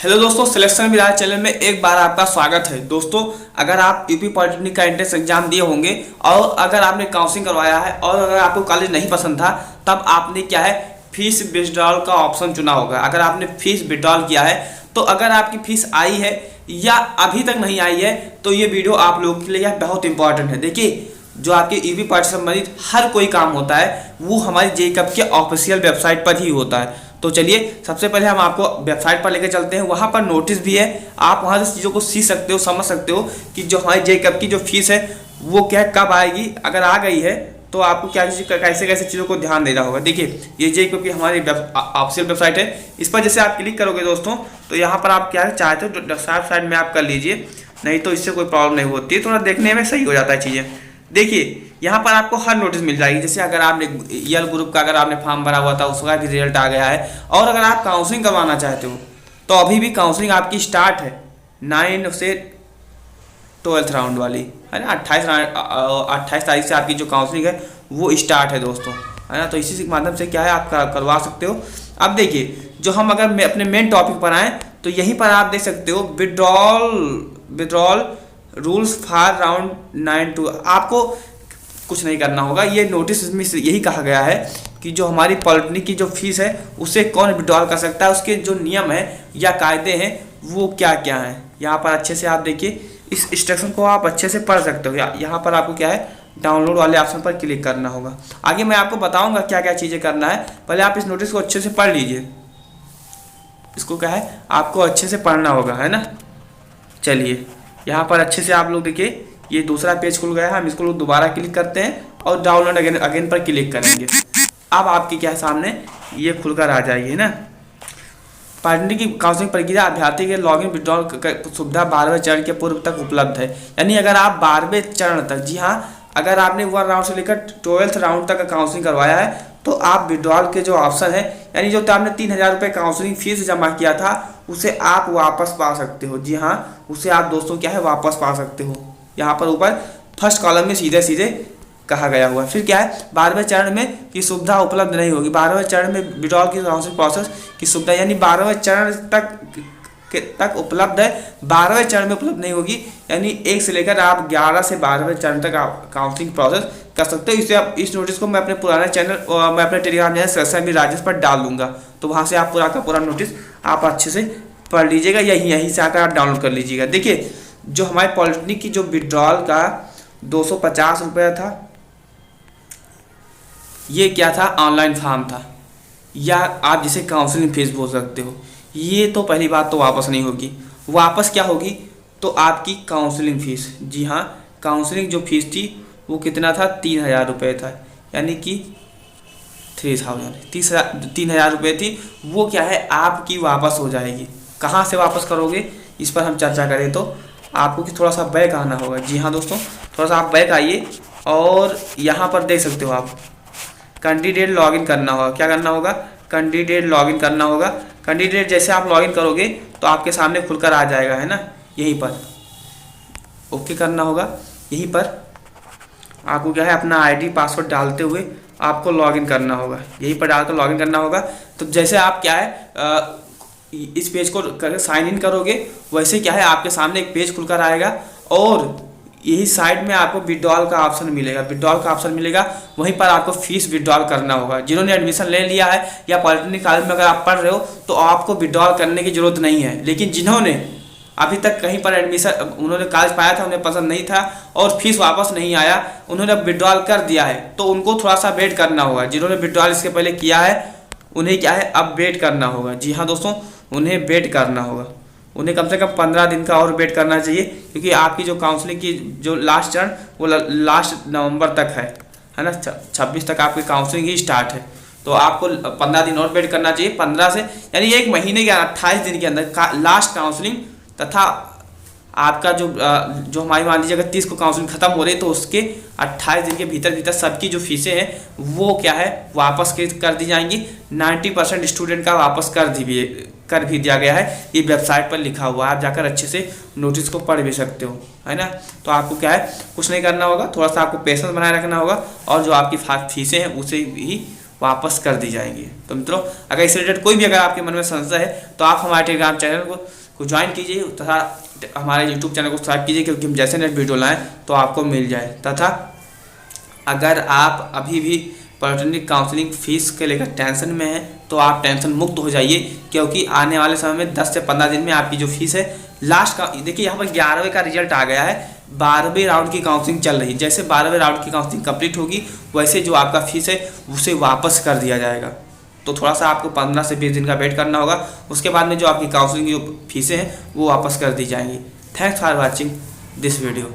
Hello दोस्तों, selection विराज channel में एक बार आपका स्वागत है। दोस्तों, अगर आप यूपी पॉलिटेक्निक का एंट्रेंस एग्जाम दिए होंगे और अगर आपने काउंसलिंग करवाया है और अगर आपको कॉलेज नहीं पसंद था, तब आपने क्या है फीस विड्रॉल का ऑप्शन चुना होगा। अगर आपने फीस विड्रॉल किया है तो अगर आपकी फीस आई है या अभी तक नहीं आई है तो ये वीडियो आप लोगों के लिए बहुत इंपॉर्टेंट है। देखिए, जो आपके यूपी पार्ट से संबंधित हर कोई काम होता है वो हमारी जेईई के ऑफिशियल वेबसाइट पर ही होता है। तो चलिए, सबसे पहले हम आपको वेबसाइट पर लेकर चलते हैं। वहाँ पर नोटिस भी है, आप वहाँ से चीज़ों को सीख सकते हो, समझ सकते हो कि जो हमारी जेईई की जो फीस है वो क्या कब आएगी। अगर आ गई है तो आपको क्या कैसे कैसे चीज़ों को ध्यान देना होगा। देखिए, ये जेईई की हमारी ऑफिशियल वेबसाइट है। इस पर जैसे आप क्लिक करोगे दोस्तों, तो यहाँ पर आप क्या चाहते हो डेस्कटॉप साइड में आप कर लीजिए, नहीं तो इससे कोई प्रॉब्लम नहीं होती है, थोड़ा देखने में सही हो जाता है चीज़ें। देखिए, यहाँ पर आपको हर नोटिस मिल जाएगी। जैसे अगर आपने यल ग्रुप का अगर आपने फॉर्म भरा हुआ था उसका भी रिजल्ट आ गया है, और अगर आप काउंसलिंग करवाना चाहते हो तो अभी भी काउंसलिंग आपकी स्टार्ट है 9 से 12th राउंड वाली, है ना। 28 तारीख से आपकी जो काउंसलिंग है वो स्टार्ट है दोस्तों, है ना। तो इसी के माध्यम से क्या है आप करवा सकते हो। अब देखिए, जो हम अगर अपने मेन टॉपिक पर आएँ तो यहीं पर आप देख सकते हो विड्रॉल रूल्स फॉर राउंड 9 आपको कुछ नहीं करना होगा। ये नोटिस में यही कहा गया है कि जो हमारी पॉलिटेक्निक की जो फीस है उसे कौन विड्रॉल कर सकता है, उसके जो नियम है या कायदे हैं वो क्या क्या हैं। यहाँ पर अच्छे से आप देखिए, इस इंस्ट्रक्शन को आप अच्छे से पढ़ सकते हो। यहाँ पर आपको क्या है डाउनलोड वाले ऑप्शन पर क्लिक करना होगा। आगे मैं आपको बताऊँगा क्या क्या चीज़ें करना है, पहले आप इस नोटिस को अच्छे से पढ़ लीजिए। इसको क्या है आपको अच्छे से पढ़ना होगा, है ना। चलिए, यहाँ पर अच्छे से आप लोग देखिए, ये दूसरा पेज खुल गया है। हम इसको दोबारा क्लिक करते हैं और डाउनलोड अगेन पर क्लिक करेंगे। अब आपके क्या सामने ये खुलकर आ जाएगी ना। पॉलिटेक्निक की काउंसलिंग प्रक्रिया अभ्यर्थी के लॉगिन विड्रॉल सुविधा 12वें चरण के पूर्व तक उपलब्ध है। यानी अगर आप 12वें चरण तक, जी हाँ, अगर आपने 1 राउंड से लेकर 12th राउंड तक का काउंसलिंग करवाया है तो आप विड्रॉल के जो ऑप्शन है, यानी जो आपने 3000 रुपये काउंसलिंग फीस जमा किया था उसे आप वापस पा सकते हो। जी हाँ, उसे आप दोस्तों क्या है वापस पा सकते हो। यहाँ पर ऊपर फर्स्ट कॉलम में सीधे सीधे कहा गया हुआ है। फिर क्या है 12वें चरण में की सुविधा उपलब्ध नहीं होगी। 12वें चरण में विड्रॉल की काउंसलिंग प्रोसेस की सुविधा यानी 12वें चरण तक उपलब्ध है, 12वें चरण में उपलब्ध नहीं होगी। यानी 1 से लेकर आप 11 से 12वें चरण तक आप काउंसलिंग प्रोसेस कर सकते हो। इसे आप इस नोटिस को मैं अपने पुराने चैनल और मैं अपने टेलीग्राम चैनल सिलेक्शन विराज पर डाल दूंगा, तो वहाँ से आप पूरा का पूरा नोटिस आप अच्छे से पढ़ लीजिएगा, यहीं से आकर आप डाउनलोड कर लीजिएगा। देखिए, जो हमारे पॉलिटेक्निक की जो विड्रॉल का 250 रुपया था, ये क्या था ऑनलाइन फॉर्म था, या आप जिसे काउंसलिंग फीस बोल सकते हो। ये तो पहली बात तो वापस नहीं होगी। वापस क्या होगी तो आपकी काउंसलिंग फीस। जी हाँ, काउंसलिंग जो फीस थी वो कितना था 3000 रुपये था, यानी कि 3000 रुपये थी। वो क्या है आपकी वापस हो जाएगी। कहाँ से वापस करोगे इस पर हम चर्चा करें तो आपको कि थोड़ा सा बैक आना होगा। जी हाँ दोस्तों, थोड़ा सा आप बैक आइए और यहाँ पर देख सकते हो आप कैंडिडेट लॉगिन करना होगा। क्या करना होगा कैंडिडेट लॉगिन करना होगा। कैंडिडेट जैसे आप लॉगिन करोगे तो आपके सामने खुलकर आ जाएगा, है ना। यहीं पर ओके करना होगा। यहीं पर आपको क्या है अपना आईडी पासवर्ड डालते हुए आपको लॉगिन करना होगा। यहीं पर डालकर लॉगिन करना होगा। तो जैसे आप क्या है इस पेज को साइन इन करोगे वैसे क्या है आपके सामने एक पेज खुलकर आएगा और यही साइड में आपको विड्रॉल का ऑप्शन मिलेगा। विड्रॉल का ऑप्शन मिलेगा, वहीं पर आपको फीस विड्रॉल करना होगा। जिन्होंने एडमिशन ले लिया है या पॉलिटेक्निक कॉलेज में अगर आप पढ़ रहे हो तो आपको विड्रॉल करने की जरूरत नहीं है। लेकिन जिन्होंने अभी तक कहीं पर एडमिशन उन्होंने कॉलेज पाया था, उन्हें पसंद नहीं था और फीस वापस नहीं आया, उन्होंने विड्रॉल कर दिया है, तो उनको थोड़ा सा वेट करना होगा। जिन्होंने विड्रॉल इसके पहले किया है उन्हें क्या है अब वेट करना होगा। जी हाँ दोस्तों, उन्हें वेट करना होगा। उन्हें कम से कम 15 दिन का और वेट करना चाहिए, क्योंकि आपकी जो काउंसलिंग की जो लास्ट चरण वो लास्ट नवंबर तक है ना। 26 तक आपकी काउंसलिंग ही स्टार्ट है, तो आपको 15 दिन और वेट करना चाहिए। 15 से यानी 1 महीने के 28 दिन के अंदर लास्ट काउंसलिंग, तथा आपका जो हमारी मान लीजिए अगर 30 को काउंसलिंग खत्म हो रही है तो उसके 28 दिन के भीतर सबकी जो फीसें हैं वो क्या है वापस कर दी जाएंगी। 90% स्टूडेंट का वापस कर भी दिया गया है। ये वेबसाइट पर लिखा हुआ है, आप जाकर अच्छे से नोटिस को पढ़ भी सकते हो, है ना। तो आपको क्या है कुछ नहीं करना होगा, थोड़ा सा आपको पेशेंस बनाए रखना होगा और जो आपकी फीसें हैं उसे भी वापस कर दी जाएंगी। तो मित्रों, अगर इससे रिलेटेड कोई भी अगर आपके मन में संशय है तो आप हमारे टेलीग्राम चैनल को ज्वाइन कीजिए तथा हमारे यूट्यूब चैनल को सब्सक्राइब कीजिए, क्योंकि हम जैसे नेट वीडियो लाएँ तो आपको मिल जाए। तथा अगर आप अभी भी पॉलिटेक्निक काउंसलिंग फीस के लेकर टेंशन में है तो आप टेंशन मुक्त हो जाइए, क्योंकि आने वाले समय में 10 से 15 दिन में आपकी जो फीस है लास्ट का, देखिए यहाँ पर 11वें का रिजल्ट आ गया है, 12वें राउंड की काउंसलिंग चल रही है। जैसे 12वें राउंड की काउंसलिंग कंप्लीट होगी वैसे जो आपका फीस है उसे वापस कर दिया जाएगा। तो थोड़ा सा आपको 15 से 20 दिन का वेट करना होगा, उसके बाद में जो आपकी काउंसलिंग की जो फीसें हैं वो वापस कर दी जाएंगी। Thanks for watching this video.